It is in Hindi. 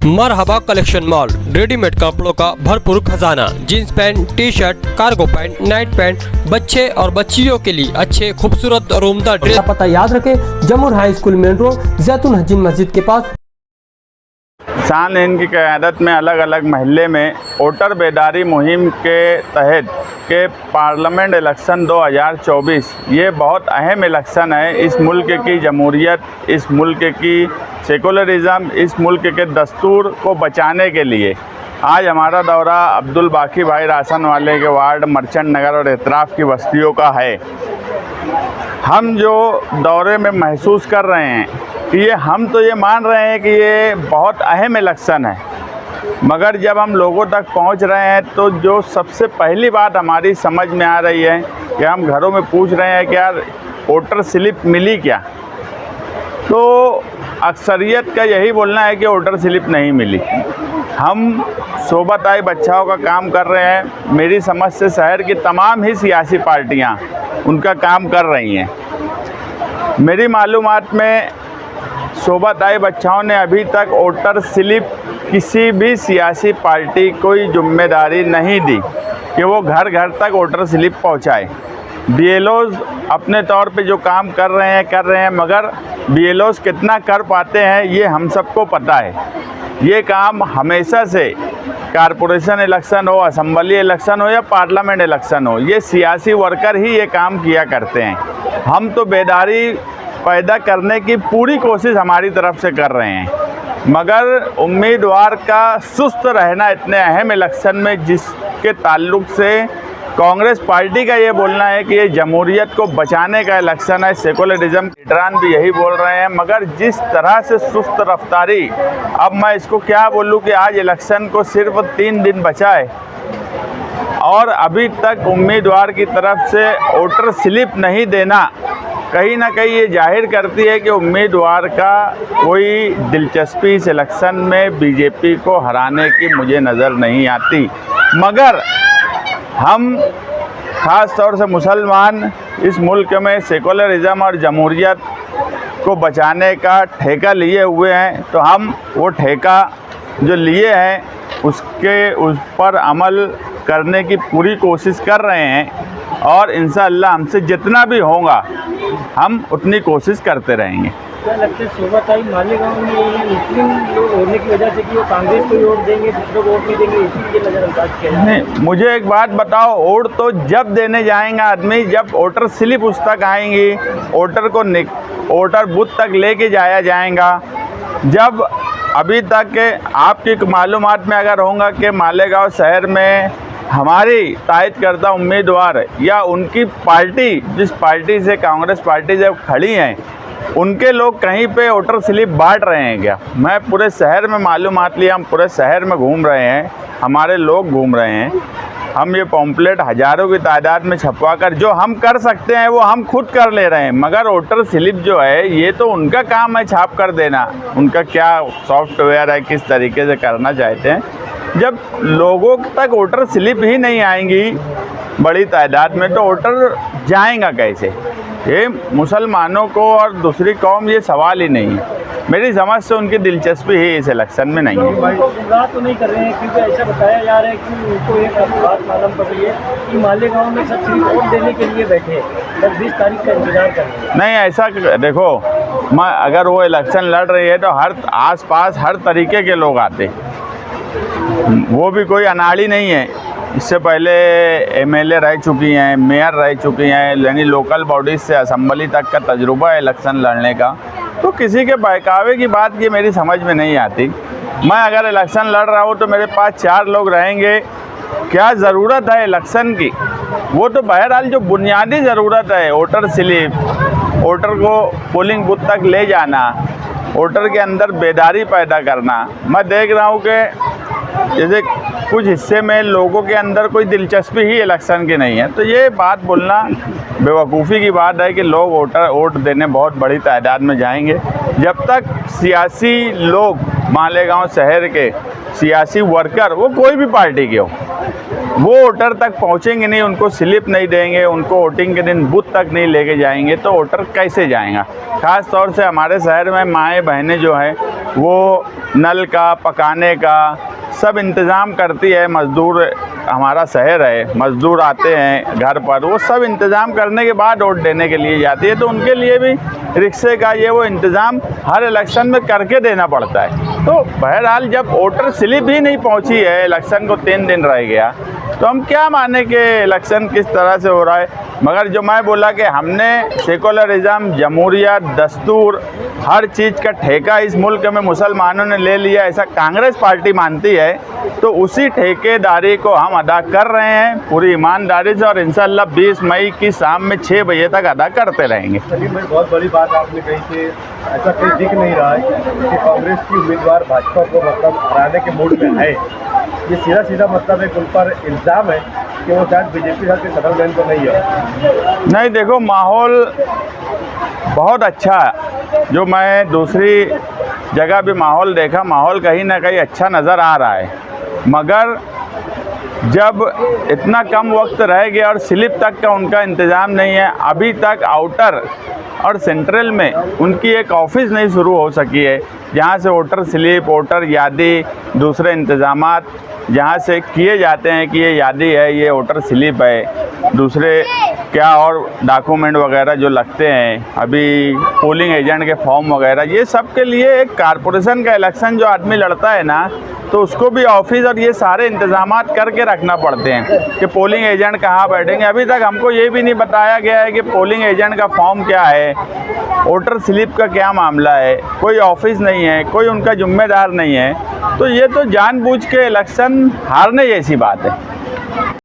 मरहबा कलेक्शन मॉल, रेडीमेड कपड़ों का भरपूर खजाना। Jeans pant, T shirt, cargo pant, night pant, बच्चे और बच्चियों के लिए अच्छे खूबसूरत और उम्दा ड्रेस। पता याद रखें, जमुर हाई स्कूल मेन रोड, जैतून हजीन मस्जिद के पास। शान हिंद की क़यादत में अलग अलग महल्ले में वोटर बेदारी मुहिम के तहत के पार्लियामेंट इलेक्शन 2024 ये बहुत अहम इलेक्शन है। इस मुल्क की जमहूरियत, इस मुल्क की सेकुलरिज़म, इस मुल्क के दस्तूर को बचाने के लिए आज हमारा दौरा अब्दुल बाकी भाई राशन वाले के वार्ड मर्चेंट नगर और एतराफ़ की बस्तियों का है। हम जो दौरे में महसूस कर रहे हैं कि हम तो ये मान रहे हैं कि ये बहुत अहम इलेक्शन है, मगर जब हम लोगों तक पहुंच रहे हैं तो जो सबसे पहली बात हमारी समझ में आ रही है कि हम घरों में पूछ रहे हैं कि यार वोटर स्लिप मिली क्या, तो अक्सरियत का यही बोलना है कि वोटर स्लिप नहीं मिली। हम सोबत आई बच्चाओं का काम कर रहे हैं। मेरी समझ से शहर की तमाम ही सियासी पार्टियां उनका काम कर रही हैं। मेरी मालूमात में सोबत आए बच्चाओं ने अभी तक वोटर स्लिप किसी भी सियासी पार्टी कोई जिम्मेदारी नहीं दी कि वो घर घर तक वोटर स्लिप पहुंचाए। बीएलओज़ अपने तौर पे जो काम कर रहे हैं, मगर बीएलओज़ कितना कर पाते हैं ये हम सबको पता है। ये काम हमेशा से कारपोरेशन इलेक्शन हो, असम्बली इलेक्शन हो या पार्लियामेंट इलेक्शन हो, ये सियासी वर्कर ही ये काम किया करते हैं। हम तो बेदारी पैदा करने की पूरी कोशिश हमारी तरफ से कर रहे हैं, मगर उम्मीदवार का सुस्त रहना इतने अहम इलेक्शन में, जिसके ताल्लुक से कांग्रेस पार्टी का ये बोलना है कि ये जमहूरियत को बचाने का इलेक्शन है, सेकुलरिज्म के लीडरान भी यही बोल रहे हैं, मगर जिस तरह से सुस्त रफ्तारी, अब मैं इसको क्या बोलूँ कि आज इलेक्शन को सिर्फ 3 दिन बचा है और अभी तक उम्मीदवार की तरफ से वोटर स्लिप नहीं देना कहीं ना कहीं ये जाहिर करती है कि उम्मीदवार का कोई दिलचस्पी इस इलेक्शन में बीजेपी को हराने की मुझे नज़र नहीं आती। मगर हम ख़ास तौर से मुसलमान इस मुल्क में सेकुलरिज़म और जमहूरियत को बचाने का ठेका लिए हुए हैं, तो हम वो ठेका जो लिए हैं उस पर अमल करने की पूरी कोशिश कर रहे हैं और इंशाअल्लाह हमसे जितना भी होगा हम उतनी कोशिश करते रहेंगे। क्या लगता है सोबत आई मालेगांव में मुस्लिम लोग होने की वजह से कि वो कांग्रेस को वोट देंगे, दूसरों को वोट नहीं देंगे, इसीलिए नज़रअंदाज किया जाए? नहीं, मुझे एक बात बताओ, वोट तो जब देने जाएगा आदमी जब वोटर स्लिप उस तक आएंगी, वोटर को वोटर बूथ तक लेके जाया जाएगा। जब अभी तक आपकी मालूमात में अगर होगा कि मालेगांव शहर में हमारी तायद करदा उम्मीदवार या उनकी पार्टी, जिस पार्टी से कांग्रेस पार्टी से खड़ी हैं, उनके लोग कहीं पे वोटर स्लिप बांट रहे हैं क्या? मैं पूरे शहर में मालूमात लिया, हम पूरे शहर में घूम रहे हैं, हमारे लोग घूम रहे हैं। हम ये पॉम्पलेट हज़ारों की तादाद में छपवा कर जो हम कर सकते हैं वो हम खुद कर ले रहे हैं, मगर वोटर स्लिप जो है ये तो उनका काम है छाप कर देना। उनका क्या सॉफ्टवेयर है, किस तरीके से करना चाहते हैं। जब लोगों तक वोटर स्लिप ही नहीं आएंगी बड़ी तादाद में, तो वोटर जाएगा कैसे? ये मुसलमानों को और दूसरी कौम ये सवाल ही नहीं है। मेरी समझ से उनकी दिलचस्पी ही इस इलेक्शन में नहीं है। गुमराह तो नहीं कर रहे हैं, क्योंकि ऐसा बताया जा रहा है कि उनको एक बात मालूम पड़ रही है कि मालेगांव में सब सिर्फ वोट देने के लिए बैठे हैं, 20 तारीख का इंतजार कर रहे हैं। नहीं, ऐसा देखो, मैं अगर वो इलेक्शन लड़ रही है तो हर आस-पास हर तरीके के लोग आते, वो भी कोई अनाड़ी नहीं है। इससे पहले एमएलए रह चुकी हैं, मेयर रह चुकी हैं, यानी लोकल बॉडीज़ से असम्बली तक का तजुर्बा है इलेक्शन लड़ने का। तो किसी के बहकावे की बात ये मेरी समझ में नहीं आती। मैं अगर इलेक्शन लड़ रहा हूँ तो मेरे पास 4 लोग रहेंगे, क्या ज़रूरत है इलेक्शन की? वो तो बहरहाल जो बुनियादी ज़रूरत है, वोटर स्लिप, वोटर को पोलिंग बूथ तक ले जाना, वोटर के अंदर बेदारी पैदा करना। मैं देख रहा हूँ कि जैसे कुछ हिस्से में लोगों के अंदर कोई दिलचस्पी ही इलेक्शन की नहीं है, तो ये बात बोलना बेवकूफ़ी की बात है कि लोग वोट देने बहुत बड़ी तादाद में जाएंगे। जब तक सियासी लोग मालेगांव शहर के सियासी वर्कर, वो कोई भी पार्टी के हो, वो वोटर तक पहुंचेंगे नहीं, उनको स्लिप नहीं देंगे, उनको वोटिंग के दिन बूथ तक नहीं लेके जाएंगे, तो वोटर कैसे जाएगा? ख़ास तौर से हमारे शहर में माएँ बहनें जो हैं वो नल का, पकाने का सब इंतज़ाम करती है। मज़दूर, हमारा शहर है, मज़दूर आते हैं घर पर, वो सब इंतज़ाम करने के बाद वोट देने के लिए जाती है। तो उनके लिए भी रिक्शे का ये वो इंतज़ाम हर इलेक्शन में करके देना पड़ता है। तो बहरहाल जब वोटर स्लिप ही नहीं पहुंची है, इलेक्शन को 3 दिन रह गया, तो हम क्या माने कि इलेक्शन किस तरह से हो रहा है। मगर जो मैं बोला कि हमने सेकुलरिज़म, जमहूरियत, दस्तूर, हर चीज़ का ठेका इस मुल्क में मुसलमानों ने ले लिया, ऐसा कांग्रेस पार्टी मानती है। तो उसी ठेकेदारी को हम अदा कर रहे हैं पूरी ईमानदारी से, और इंशाअल्लाह 20 मई की शाम में 6 बजे तक अदा करते रहेंगे। सलीम भाई, बहुत बड़ी बात आपने कही कि ऐसा कहीं दिख नहीं रहा है कि कांग्रेस की उम्मीदवार भाजपा को मतलब हराने के मूड में है। ये सीधा सीधा मतलब एक उन पर इल्ज़ाम है कि वो शायद बीजेपी साथ के सेटलमेंट तो नहीं है। नहीं, देखो माहौल बहुत अच्छा है। जो मैं दूसरी जगह भी माहौल देखा, माहौल कहीं ना कहीं अच्छा नज़र आ रहा है। मगर जब इतना कम वक्त रह गया और स्लिप तक का उनका इंतज़ाम नहीं है, अभी तक आउटर और सेंट्रल में उनकी एक ऑफिस नहीं शुरू हो सकी है, जहाँ से वोटर स्लिप, वोटर यादी, दूसरे इंतज़ामात जहाँ से किए जाते हैं कि ये यादी है, ये वोटर स्लिप है, दूसरे क्या और डॉक्यूमेंट वगैरह जो लगते हैं, अभी पोलिंग एजेंट के फॉर्म वगैरह, ये सब के लिए एक कारपोरेशन का इलेक्शन जो आदमी लड़ता है ना, तो उसको भी ऑफिस और ये सारे इंतज़ामात करके रखना पड़ते हैं कि पोलिंग एजेंट कहाँ बैठेंगे। अभी तक हमको ये भी नहीं बताया गया है कि पोलिंग एजेंट का फॉर्म क्या है, वोटर स्लिप का क्या मामला है, कोई ऑफिस नहीं है, कोई उनका जिम्मेदार नहीं है। तो ये तो जानबूझ के इलेक्शन हारने जैसी बात है।